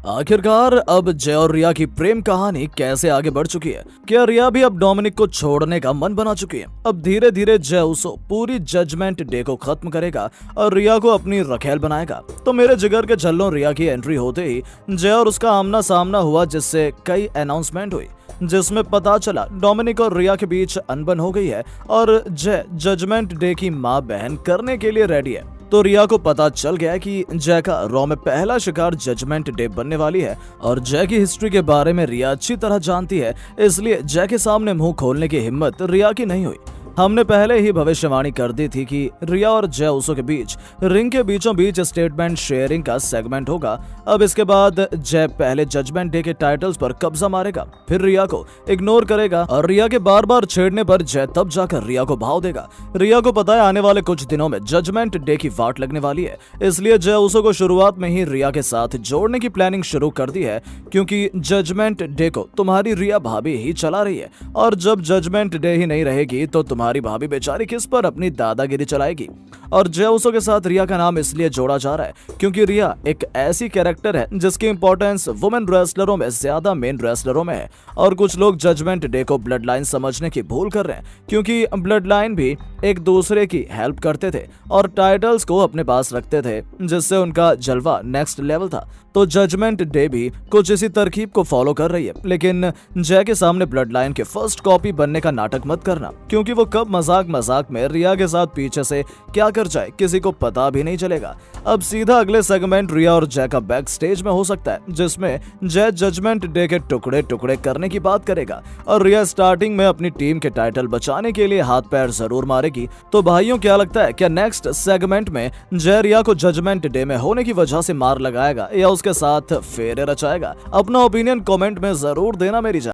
आखिरकार अब जय और रिया की प्रेम कहानी कैसे आगे बढ़ चुकी है। क्या रिया भी अब डोमिनिक को छोड़ने का मन बना चुकी है? अब धीरे धीरे जय उसो पूरी जजमेंट डे को खत्म करेगा और रिया को अपनी रखेल बनाएगा। तो मेरे जिगर के झल्लों, रिया की एंट्री होते ही जय और उसका आमना सामना हुआ, जिससे कई अनाउंसमेंट हुई, जिसमें पता चला डोमिनिक और रिया के बीच अनबन हो गई है और जय जजमेंट डे की मां बहन करने के लिए रेडी है। तो रिया को पता चल गया कि जय का रॉ में पहला शिकार जजमेंट डे बनने वाली है और जय की हिस्ट्री के बारे में रिया अच्छी तरह जानती है, इसलिए जय के सामने मुंह खोलने की हिम्मत रिया की नहीं हुई। हमने पहले ही भविष्यवाणी कर दी थी कि रिया और जय उसो के बीच रिंग के बीचों बीच स्टेटमेंट शेयरिंग का सेगमेंट होगा। अब इसके बाद जय पहले जजमेंट डे के टाइटल्स पर कब्जा मारेगा, फिर रिया को इग्नोर करेगा और रिया के बार बार छेड़ने पर जय तब जाकर रिया को भाव देगा। रिया को पता है आने वाले कुछ दिनों में जजमेंट डे की वाट लगने वाली है, इसलिए जय उसो को शुरुआत में ही रिया के साथ जोड़ने की प्लानिंग शुरू कर दी है, क्योंकि जजमेंट डे को तुम्हारी रिया भाभी ही चला रही है और जब जजमेंट डे ही नहीं रहेगी तो तुम्हारी भाभी बेचारी किस पर अपनी दादागिरी चलाएगी। और जय उसो के साथ रिया का नाम इसलिए जोड़ा जा रहा है क्योंकि रिया एक ऐसी कैरेक्टर है जिसकी इंपॉर्टेंस वुमेन रेसलरों में ज्यादा मेन रेसलरों में है। और कुछ लोग जजमेंट डे को ब्लड लाइन समझने की भूल कर रहे हैं, क्योंकि ब्लड लाइन भी एक दूसरे की हेल्प करते थे और टाइटल्स को अपने पास रखते थे, जिससे उनका जलवा नेक्स्ट लेवल था। तो जजमेंट डे भी कुछ इसी तरकीब को फॉलो कर रही है। लेकिन जय के सामने ब्लड लाइन के फर्स्ट कॉपी बनने का नाटक मत करना, क्योंकि वो कब मजाक मजाक में रिया के साथ पीछे से क्या कर जाए किसी को पता भी नहीं चलेगा। अब सीधा अगले सेगमेंट रिया और जय का बैक स्टेज में हो सकता है, जिसमें जय जजमेंट डे के टुकड़े टुकड़े करने की बात करेगा और रिया स्टार्टिंग में अपनी टीम के टाइटल बचाने के लिए हाथ पैर जरूर मारेगी। तो भाइयों, क्या लगता है, क्या नेक्स्ट सेगमेंट में जय रिया को जजमेंट डे में होने की वजह से मार लगाएगा या उसके साथ फेरे रचाएगा? अपना ओपिनियन कमेंट में जरूर देना मेरी जान।